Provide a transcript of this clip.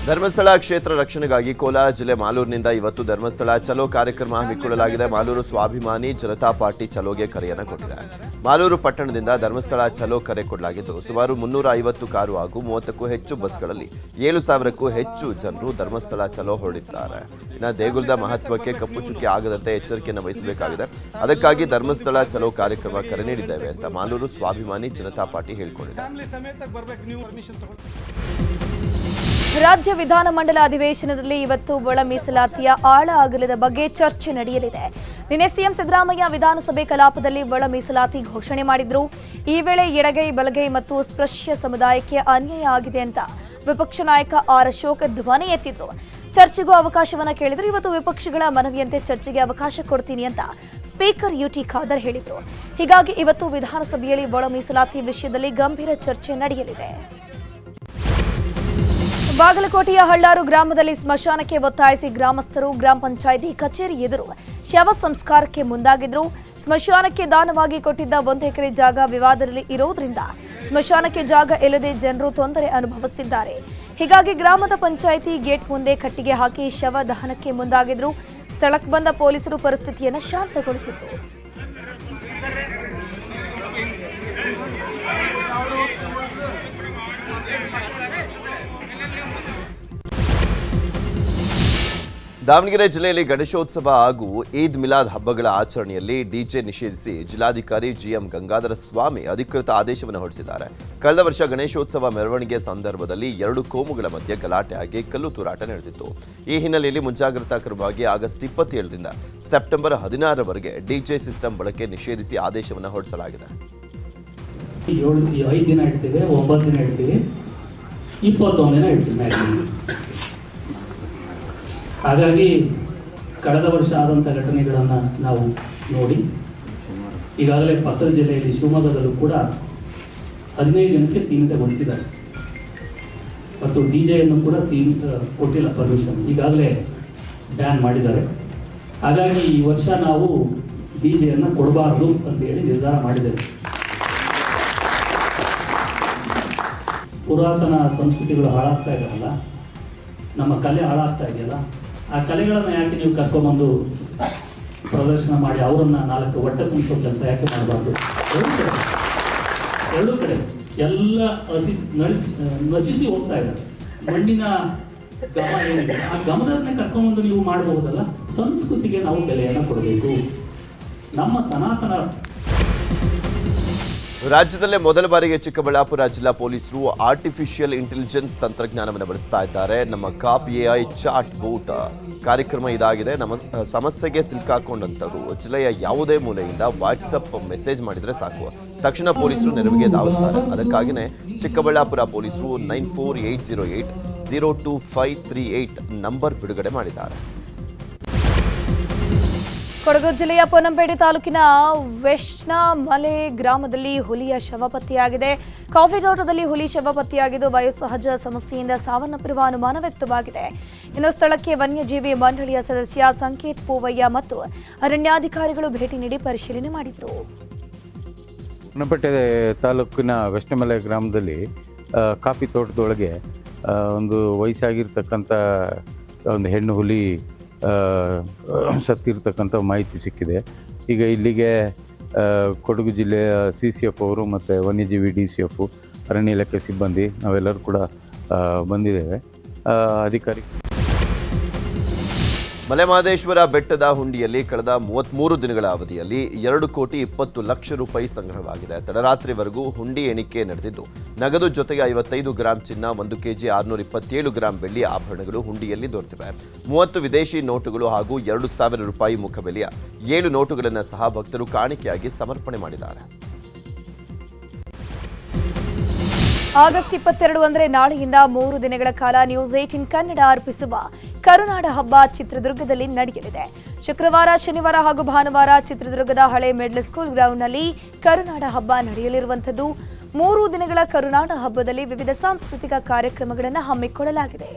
ಧರ್ಮಸ್ಥಳ ಕ್ಷೇತ್ರ ರಕ್ಷಣೆಗಾಗಿ ಕೋಲಾರ ಜಿಲ್ಲೆ ಮಾಲೂರಿನಿಂದ ಇವತ್ತು ಧರ್ಮಸ್ಥಳ ಚಲೋ ಕಾರ್ಯಕ್ರಮ ಹಮ್ಮಿಕೊಳ್ಳಲಾಗಿದೆ. ಮಾಲೂರು ಸ್ವಾಭಿಮಾನಿ ಜನತಾ ಪಾರ್ಟಿ ಚಲೋಗೆ ಕರೆಯನ್ನು ಕೊಟ್ಟಿದೆ. ಮಾಲೂರು ಪಟ್ಟಣದಿಂದ ಧರ್ಮಸ್ಥಳ ಚಲೋ ಕರೆ ಕೊಡಲಾಗಿದ್ದು ಸುಮಾರು 350 ಕಾರು ಹಾಗೂ 30ಕ್ಕೂ ಹೆಚ್ಚು ಬಸ್ಗಳಲ್ಲಿ 7,000ಕ್ಕೂ ಹೆಚ್ಚು ಜನರು ಧರ್ಮಸ್ಥಳ ಚಲೋ ಹೊರಡಿದ್ದಾರೆ. ಇನ್ನು ದೇಗುಲದ ಮಹತ್ವಕ್ಕೆ ಕಪ್ಪು ಚುಕ್ಕಿ ಆಗದಂತೆ ಎಚ್ಚರಿಕೆಯನ್ನು ವಹಿಸಬೇಕಾಗಿದೆ. ಅದಕ್ಕಾಗಿ ಧರ್ಮಸ್ಥಳ ಚಲೋ ಕಾರ್ಯಕ್ರಮ ಕರೆ ನೀಡಿದ್ದೇವೆ ಅಂತ ಮಾಲೂರು ಸ್ವಾಭಿಮಾನಿ ಜನತಾ ಪಾರ್ಟಿ ಹೇಳಿಕೊಂಡಿದೆ. ರಾಜ್ಯ ವಿಧಾನಮಂಡಲ ಅಧಿವೇಶನದಲ್ಲಿ ಇವತ್ತು ಒಳ ಮೀಸಲಾತಿಯ ಆಳ ಅಗಲದ ಬಗ್ಗೆ ಚರ್ಚೆ ನಡೆಯಲಿದೆ. ನಿನ್ನೆ ಸಿಎಂ ಸಿದ್ದರಾಮಯ್ಯ ವಿಧಾನಸಭೆ ಕಲಾಪದಲ್ಲಿ ಒಳ ಮೀಸಲಾತಿ ಘೋಷಣೆ ಮಾಡಿದ್ರು. ಈ ವೇಳೆ ಎಡಗೈ ಬಲಗೈ ಮತ್ತು ಸ್ಪೃಶ್ಯ ಸಮುದಾಯಕ್ಕೆ ಅನ್ಯಾಯ ಆಗಿದೆ ಅಂತ ವಿಪಕ್ಷ ನಾಯಕ ಆರ್ ಅಶೋಕ್ ಧ್ವನಿ ಎತ್ತಿದ್ರು. ಚರ್ಚೆಗೂ ಅವಕಾಶವನ್ನ ಕೇಳಿದ್ರು. ಇವತ್ತು ವಿಪಕ್ಷಗಳ ಮನವಿಯಂತೆ ಚರ್ಚೆಗೆ ಅವಕಾಶ ಕೊಡ್ತೀನಿ ಅಂತ ಸ್ಪೀಕರ್ ಯುಟಿ ಖಾದರ್ ಹೇಳಿದ್ರು. ಹೀಗಾಗಿ ಇವತ್ತು ವಿಧಾನಸಭೆಯಲ್ಲಿ ಒಳ ಮೀಸಲಾತಿ ವಿಷಯದಲ್ಲಿ ಗಂಭೀರ ಚರ್ಚೆ ನಡೆಯಲಿದೆ. ಬಾಗಲಕೋಟೆಯ ಹಳ್ಳಾರು ಗ್ರಾಮದಲ್ಲಿ ಸ್ಮಶಾನಕ್ಕೆ ಒತ್ತಾಯಿಸಿ ಗ್ರಾಮಸ್ಥರು ಗ್ರಾಮ ಪಂಚಾಯಿತಿ ಕಚೇರಿ ಎದುರು ಶವ ಸಂಸ್ಕಾರಕ್ಕೆ ಮುಂದಾಗಿದ್ರು. ಸ್ಮಶಾನಕ್ಕೆ ದಾನವಾಗಿ ಕೊಟ್ಟಿದ್ದ 1 ಎಕರೆ ಜಾಗ ವಿವಾದದಲ್ಲಿ ಇರೋದ್ರಿಂದ ಸ್ಮಶಾನಕ್ಕೆ ಜಾಗ ಇಲ್ಲದೆ ಜನರು ತೊಂದರೆ ಅನುಭವಿಸುತ್ತಿದ್ದಾರೆ. ಹೀಗಾಗಿ ಗ್ರಾಮದ ಪಂಚಾಯಿತಿ ಗೇಟ್ ಮುಂದೆ ಕಟ್ಟಿಗೆ ಹಾಕಿ ಶವ ದಹನಕ್ಕೆ ಮುಂದಾಗಿದ್ರು. ಸ್ಥಳಕ್ಕೆ ಬಂದ ಪೊಲೀಸರು ಪರಿಸ್ಥಿತಿಯನ್ನು ಶಾಂತಗೊಳಿಸಿದ್ರು. ದಾವಣಗೆರೆ ಜಿಲ್ಲೆಯಲ್ಲಿ ಗಣೇಶೋತ್ಸವ ಹಾಗೂ ಈದ್ ಮಿಲಾದ್ ಹಬ್ಬಗಳ ಆಚರಣೆಯಲ್ಲಿ ಡಿಜೆ ನಿಷೇಧಿಸಿ ಜಿಲ್ಲಾಧಿಕಾರಿ ಜಿಎಂ ಗಂಗಾಧರ ಸ್ವಾಮಿ ಅಧಿಕೃತ ಆದೇಶವನ್ನು ಹೊರಡಿಸಿದ್ದಾರೆ. ಕಳೆದ ವರ್ಷ ಗಣೇಶೋತ್ಸವ ಮೆರವಣಿಗೆ ಸಂದರ್ಭದಲ್ಲಿ 2 ಕೋಮುಗಳ ಮಧ್ಯೆ ಗಲಾಟೆ ಆಗಿ ಕಲ್ಲು ತೂರಾಟ ನಡೆದಿತ್ತು. ಈ ಹಿನ್ನೆಲೆಯಲ್ಲಿ ಮುಂಜಾಗ್ರತಾ ಕ್ರಮವಾಗಿ ಆಗಸ್ಟ್ 27ರಿಂದ ಸೆಪ್ಟೆಂಬರ್ 16ರವರೆಗೆ ಡಿಜೆ ಸಿಸ್ಟಮ್ ಬಳಕೆ ನಿಷೇಧಿಸಿ ಆದೇಶವನ್ನು ಹೊರಡಿಸಲಾಗಿದೆ. 5 ದಿನ ಇಡ್ತೀವಿ, 9 ದಿನ ಇಡ್ತೀವಿ, 21 ದಿನ ಇಡ್ತೀವಿ. ಹಾಗಾಗಿ ಕಳೆದ ವರ್ಷ ಆದಂಥ ಘಟನೆಗಳನ್ನು ನಾವು ನೋಡಿ ಈಗಾಗಲೇ ಪಕ್ಕದ ಜಿಲ್ಲೆಯಲ್ಲಿ ಶಿವಮೊಗ್ಗದಲ್ಲೂ ಕೂಡ 15 ದಿನಕ್ಕೆ ಸೀಮಿತಗೊಳಿಸಿದ್ದಾರೆ ಮತ್ತು ಡಿಜೆಯನ್ನು ಕೂಡ ಕೊಟ್ಟಿಲ್ಲ ಪರ್ಮಿಷನ್, ಈಗಾಗಲೇ ಬ್ಯಾನ್ ಮಾಡಿದ್ದಾರೆ. ಹಾಗಾಗಿ ಈ ವರ್ಷ ನಾವು ಡಿಜೆಯನ್ನು ಕೊಡಬಾರ್ದು ಅಂತೇಳಿ ನಿರ್ಧಾರ ಮಾಡಿದ್ದೇವೆ. ಪುರಾತನ ಸಂಸ್ಕೃತಿಗಳು ಹಾಳಾಗ್ತಾ ಇದ್ದಾರಲ್ಲ, ನಮ್ಮ ಕಲೆ ಹಾಳಾಗ್ತಾ ಇದೆಯಲ್ಲ, ಆ ಕಲೆಗಳನ್ನು ಯಾಕೆ ನೀವು ಕರ್ಕೊಂಡ್ಬಂದು ಪ್ರದರ್ಶನ ಮಾಡಿ ಅವರನ್ನು 4 ಹೊಟ್ಟೆ ತುಂಬಿಸೋ ಕೆಲಸ ಯಾಕೆ ಮಾಡಬಾರ್ದು? ಎರಡೂ ಕಡೆ ಎಲ್ಲ ನಶಿಸಿ ಹೋಗ್ತಾ ಇದ್ದಾರೆ. ಮಣ್ಣಿನ ಗಮ ಏನಿದೆ ಆ ಗಮನವನ್ನೇ ಕರ್ಕೊಂಡ್ಬಂದು ನೀವು ಮಾಡಬಹುದಲ್ಲ. ಸಂಸ್ಕೃತಿಗೆ ನಾವು ಬೆಲೆಯನ್ನು ಕೊಡಬೇಕು. ನಮ್ಮ ಸನಾತನ ರಾಜ್ಯದಲ್ಲೇ ಮೊದಲ ಬಾರಿಗೆ ಚಿಕ್ಕಬಳ್ಳಾಪುರ ಜಿಲ್ಲಾ ಪೊಲೀಸರು ಆರ್ಟಿಫಿಷಿಯಲ್ ಇಂಟೆಲಿಜೆನ್ಸ್ ತಂತ್ರಜ್ಞಾನವನ್ನು ಬಳಸ್ತಾ ನಮ್ಮ ಕಾಪ್ ಎಐ ಚಾಟ್ ಬೋಟ್ ಕಾರ್ಯಕ್ರಮ ಇದಾಗಿದೆ. ನಮ್ಮ ಸಮಸ್ಯೆಗೆ ಸಿಲುಕಾಕೊಂಡಂತವರು ಜಿಲ್ಲೆಯ ಯಾವುದೇ ಮೂಲೆಯಿಂದ ವಾಟ್ಸಪ್ ಮೆಸೇಜ್ ಮಾಡಿದರೆ ಸಾಕು, ತಕ್ಷಣ ಪೊಲೀಸರು ನೆರವಿಗೆ ಧಾವಿಸ್ತಾರೆ. ಅದಕ್ಕಾಗಿಯೇ ಚಿಕ್ಕಬಳ್ಳಾಪುರ ಪೊಲೀಸರು 9480802538 ನಂಬರ್ ಬಿಡುಗಡೆ ಮಾಡಿದ್ದಾರೆ. ಕೊಡಗು ಜಿಲ್ಲೆಯ ಪೊನ್ನಂಪೇಟೆ ತಾಲೂಕಿನ ವೆಶ್ನಮಲೆ ಗ್ರಾಮದಲ್ಲಿ ಹುಲಿಯ ಶವ ಪತ್ತೆಯಾಗಿದೆ. ಕಾಫಿ ತೋಟದಲ್ಲಿ ಹುಲಿ ಶವ ಪತ್ತೆಯಾಗಿದ್ದು ವಯೋಸಹಜ ಸಮಸ್ಯೆಯಿಂದ ಸಾವನ್ನಪ್ಪಿರುವ ಅನುಮಾನ ವ್ಯಕ್ತವಾಗಿದೆ. ಇನ್ನು ಸ್ಥಳಕ್ಕೆ ವನ್ಯಜೀವಿ ಮಂಡಳಿಯ ಸದಸ್ಯ ಸಂಕೇತ್ ಪೂವಯ್ಯ ಮತ್ತು ಅರಣ್ಯಾಧಿಕಾರಿಗಳು ಭೇಟಿ ನೀಡಿ ಪರಿಶೀಲನೆ ಮಾಡಿದರು. ಪೊನ್ನಂಪೇಟೆ ತಾಲೂಕಿನ ವೆಶ್ನಮಲೆ ಗ್ರಾಮದಲ್ಲಿ ಕಾಫಿ ತೋಟದೊಳಗೆ ಒಂದು ವಯಸ್ಸಾಗಿರ್ತಕ್ಕಂಥ ಒಂದು ಹೆಣ್ಣು ಹುಲಿ ಸತ್ತಿರ್ತಕ್ಕಂಥ ಮಾಹಿತಿ ಸಿಕ್ಕಿದೆ. ಈಗ ಇಲ್ಲಿಗೆ ಕೊಡಗು ಜಿಲ್ಲೆಯ CCF ಅವರು ಮತ್ತು ವನ್ಯಜೀವಿ DCF ಅರಣ್ಯ ಇಲಾಖೆ ಸಿಬ್ಬಂದಿ ನಾವೆಲ್ಲರೂ ಕೂಡ ಬಂದಿದ್ದೇವೆ. ಅಧಿಕಾರಿ ಮಲೆಮಹದೇಶ್ವರ ಬೆಟ್ಟದ ಹುಂಡಿಯಲ್ಲಿ ಕಳೆದ 33 ದಿನಗಳ ಅವಧಿಯಲ್ಲಿ 2,20,00,000 ರೂಪಾಯಿ ಸಂಗ್ರಹವಾಗಿದೆ. ತಡರಾತ್ರಿವರೆಗೂ ಹುಂಡಿ ಎಣಿಕೆ ನಡೆದಿದ್ದು ನಗದು ಜೊತೆಗೆ 55 ಗ್ರಾಂ ಚಿನ್ನ, 1 ಕೆಜಿ 627 ಗ್ರಾಂ ಬೆಳ್ಳಿ ಆಭರಣಗಳು ಹುಂಡಿಯಲ್ಲಿ ದೊರೆತಿವೆ. 30 ವಿದೇಶಿ ನೋಟುಗಳು ಹಾಗೂ 2,000 ರೂಪಾಯಿ ಮುಖಬೆಲೆಯ 7 ನೋಟುಗಳನ್ನು ಸಹ ಭಕ್ತರು ಕಾಣಿಕೆಯಾಗಿ ಸಮರ್ಪಣೆ ಮಾಡಿದ್ದಾರೆ. ಆಗಸ್ಟ್ 22 ಅಂದರೆ ನಾಳೆಯಿಂದ 3 ದಿನಗಳ ಕಾಲ ನ್ಯೂಸ್ 18 ಕನ್ನಡ ಅರ್ಪಿಸುವ ಕರುನಾಡ ಹಬ್ಬ ಚಿತ್ರದುರ್ಗದಲ್ಲಿ ನಡೆಯಲಿದೆ. ಶುಕ್ರವಾರ, ಶನಿವಾರ ಹಾಗೂ ಭಾನುವಾರ ಚಿತ್ರದುರ್ಗದ ಹಳೆ ಮಿಡ್ಲ್ ಸ್ಕೂಲ್ ಗ್ರೌಂಡ್ನಲ್ಲಿ ಕರುನಾಡ ಹಬ್ಬ ನಡೆಯಲಿರುವಂಥದ್ದು. 3 ದಿನಗಳ ಕರುನಾಡ ಹಬ್ಬದಲ್ಲಿ ವಿವಿಧ ಸಾಂಸ್ಕೃತಿಕ ಕಾರ್ಯಕ್ರಮಗಳನ್ನು ಹಮ್ಮಿಕೊಳ್ಳಲಾಗಿದೆ.